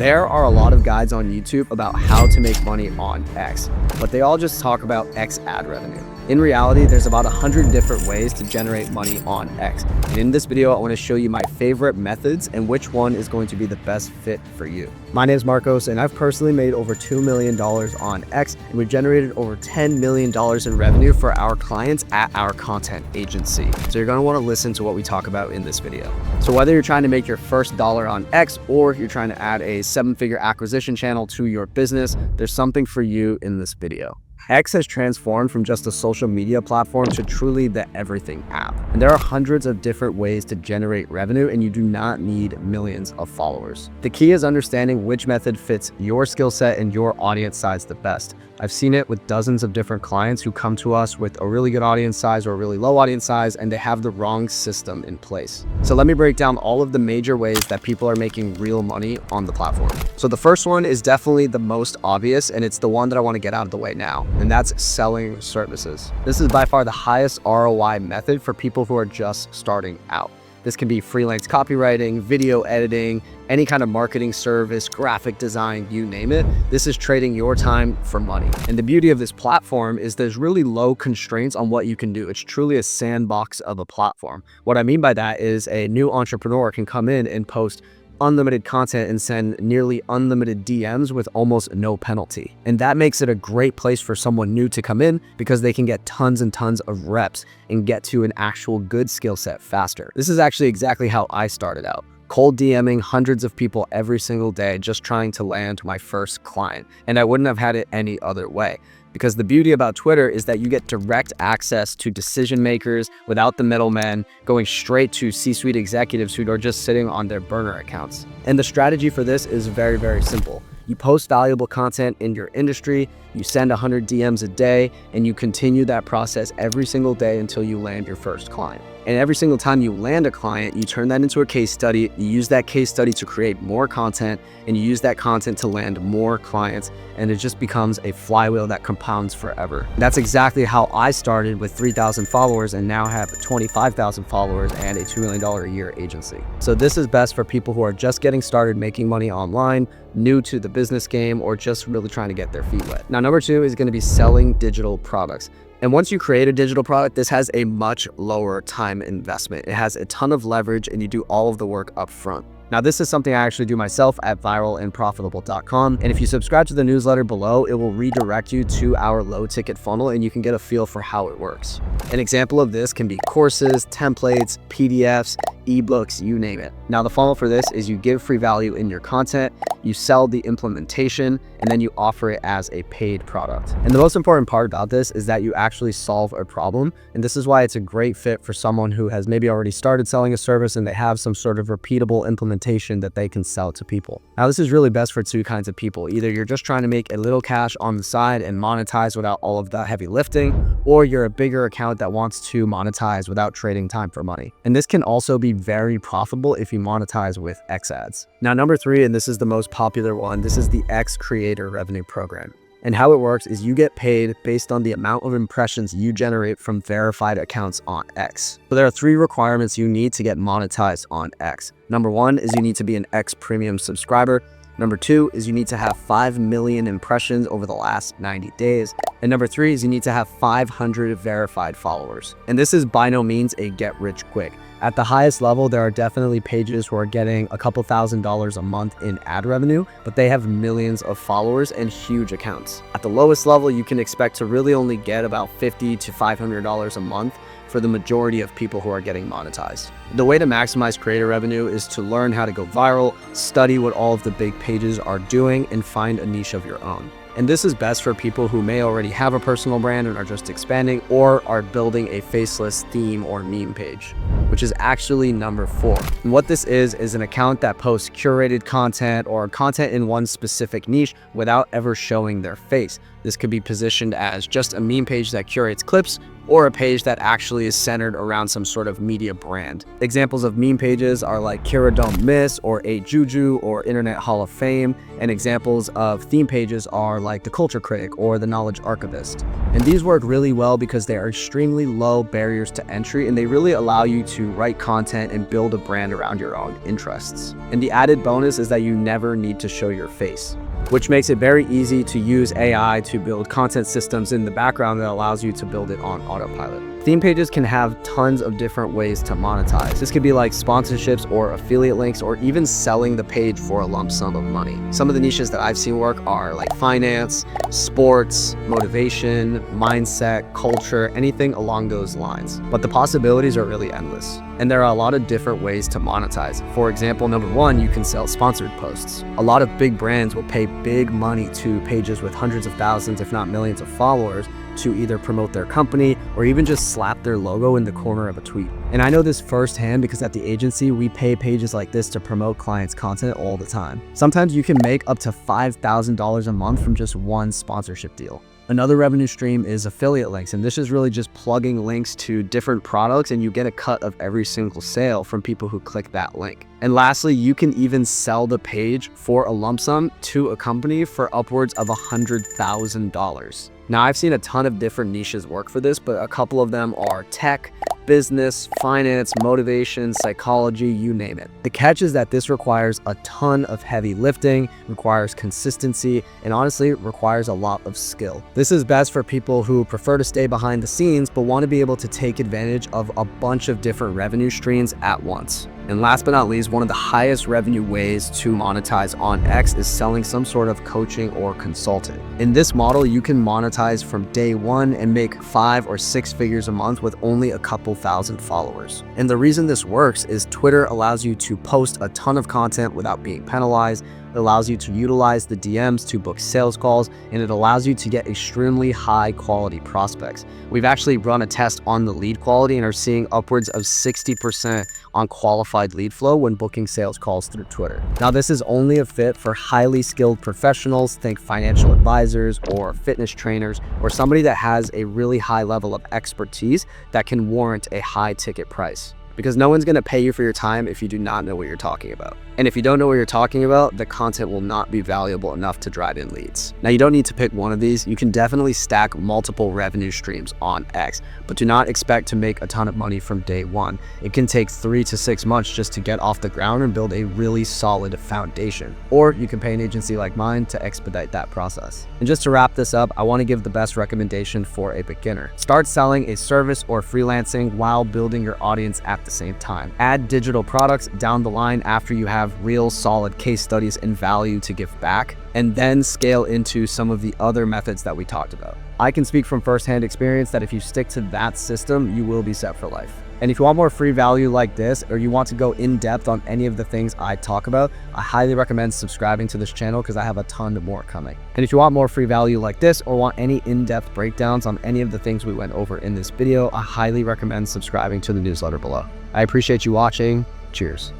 There are a lot of guides on YouTube about how to make money on X, but they all just talk about X ad revenue. In reality, there's about 100 different ways to generate money on X. And in this video, I want to show you my favorite methods and which one is going to be the best fit for you. My name is Marcos, and I've personally made over $2 million on X, and we've generated over $10 million in revenue for our clients at our content agency. So you're going to want to listen to what we talk about in this video. So whether you're trying to make your first dollar on X or you're trying to add a 7-figure acquisition channel to your business, there's something for you in this video. X has transformed from just a social media platform to truly the everything app. And there are hundreds of different ways to generate revenue, and you do not need millions of followers. The key is understanding which method fits your skill set and your audience size the best. I've seen it with dozens of different clients who come to us with a really good audience size or a really low audience size, and they have the wrong system in place. So let me break down all of the major ways that people are making real money on the platform. So the first one is definitely the most obvious, and it's the one that I want to get out of the way now, and that's selling services. This is by far the highest ROI method for people who are just starting out. This can be freelance copywriting, video editing, any kind of marketing service, graphic design, you name it. This is trading your time for money. And the beauty of this platform is there's really low constraints on what you can do. It's truly a sandbox of a platform. What I mean by that is a new entrepreneur can come in and post unlimited content and send nearly unlimited DMs with almost no penalty. And that makes it a great place for someone new to come in because they can get tons and tons of reps and get to an actual good skill set faster. This is actually exactly how I started out. Cold DMing hundreds of people every single day, just trying to land my first client. And I wouldn't have had it any other way. Because the beauty about Twitter is that you get direct access to decision makers without the middlemen, going straight to C-suite executives who are just sitting on their burner accounts. And the strategy for this is very, very simple. You post valuable content in your industry, you send 100 DMs a day, and you continue that process every single day until you land your first client. And every single time you land a client, you turn that into a case study, you use that case study to create more content, and you use that content to land more clients, and it just becomes a flywheel that compounds forever. That's exactly how I started with 3,000 followers and now have 25,000 followers and a $2 million a year agency. So this is best for people who are just getting started making money online, new to the business game, or just really trying to get their feet wet. Now, number 2 is going to be selling digital products. And once you create a digital product, this has a much lower time investment. It has a ton of leverage and you do all of the work up front. Now, this is something I actually do myself at viralandprofitable.com. And if you subscribe to the newsletter below, it will redirect you to our low ticket funnel and you can get a feel for how it works. An example of this can be courses, templates, PDFs, ebooks, you name it. Now, the funnel for this is you give free value in your content, you sell the implementation, and then you offer it as a paid product. And the most important part about this is that you actually solve a problem. And this is why it's a great fit for someone who has maybe already started selling a service and they have some sort of repeatable implementation that they can sell to people. Now, this is really best for 2 kinds of people. Either you're just trying to make a little cash on the side and monetize without all of that heavy lifting, or you're a bigger account that wants to monetize without trading time for money. And this can also be very profitable if you monetize with X ads. Now, number 3, and this is the most popular one, this is the X Creator Revenue Program. And how it works is you get paid based on the amount of impressions you generate from verified accounts on X. So there are 3 requirements you need to get monetized on X. Number 1 is you need to be an X Premium subscriber. Number 2 is you need to have 5 million impressions over the last 90 days. And number 3 is you need to have 500 verified followers. And this is by no means a get rich quick. At the highest level, there are definitely pages who are getting a couple $1,000s a month in ad revenue, but they have millions of followers and huge accounts. At the lowest level, you can expect to really only get about $50 to $500 a month for the majority of people who are getting monetized. The way to maximize creator revenue is to learn how to go viral, study what all of the big pages are doing, and find a niche of your own. And this is best for people who may already have a personal brand and are just expanding, or are building a faceless theme or meme page, which is actually number 4. And what this is an account that posts curated content or content in one specific niche without ever showing their face. This could be positioned as just a meme page that curates clips, or a page that actually is centered around some sort of media brand. Examples of meme pages are like Kira Don't Miss, or 8 Juju, or Internet Hall of Fame, and examples of theme pages are like The Culture Critic or The Knowledge Archivist. And these work really well because they are extremely low barriers to entry, and they really allow you to write content and build a brand around your own interests. And the added bonus is that you never need to show your face, which makes it very easy to use AI to build content systems in the background that allows you to build it on autopilot. Theme pages can have tons of different ways to monetize. This could be like sponsorships or affiliate links, or even selling the page for a lump sum of money. Some of the niches that I've seen work are like finance, sports, motivation, mindset, culture, anything along those lines. But the possibilities are really endless. And there are a lot of different ways to monetize. For example, number one, you can sell sponsored posts. A lot of big brands will pay big money to pages with hundreds of thousands, if not millions of followers, to either promote their company or even just slap their logo in the corner of a tweet. And I know this firsthand because at the agency, we pay pages like this to promote clients' content all the time. Sometimes you can make up to $5,000 a month from just one sponsorship deal. Another revenue stream is affiliate links, and this is really just plugging links to different products, and you get a cut of every single sale from people who click that link. And lastly, you can even sell the page for a lump sum to a company for upwards of $100,000. Now, I've seen a ton of different niches work for this, but a couple of them are tech, business, finance, motivation, psychology, you name it. The catch is that this requires a ton of heavy lifting, requires consistency, and honestly requires a lot of skill. This is best for people who prefer to stay behind the scenes but want to be able to take advantage of a bunch of different revenue streams at once. And last but not least, one of the highest revenue ways to monetize on X is selling some sort of coaching or consulting. In this model, you can monetize from day one and make 5 or 6 figures a month with only a couple thousand followers. And the reason this works is Twitter allows you to post a ton of content without being penalized. It allows you to utilize the DMs to book sales calls, and it allows you to get extremely high quality prospects. We've actually run a test on the lead quality and are seeing upwards of 60% on qualified lead flow when booking sales calls through Twitter. Now, this is only a fit for highly skilled professionals, think financial advisors or fitness trainers, or somebody that has a really high level of expertise that can warrant a high ticket price. Because no one's going to pay you for your time if you do not know what you're talking about. And if you don't know what you're talking about, the content will not be valuable enough to drive in leads. Now, you don't need to pick one of these. You can definitely stack multiple revenue streams on X, but do not expect to make a ton of money from day one. It can take 3 to 6 months just to get off the ground and build a really solid foundation. Or you can pay an agency like mine to expedite that process. And just to wrap this up, I want to give the best recommendation for a beginner. Start selling a service or freelancing while building your audience at the same time. Add digital products down the line after you have real solid case studies and value to give back, and then scale into some of the other methods that we talked about. I can speak from firsthand experience that if you stick to that system, you will be set for life. And if you want more free value like this, or you want to go in depth on any of the things I talk about, I highly recommend subscribing to this channel because I have a ton more coming. And if you want more free value like this, or want any in-depth breakdowns on any of the things we went over in this video, I highly recommend subscribing to the newsletter below. I appreciate you watching. Cheers.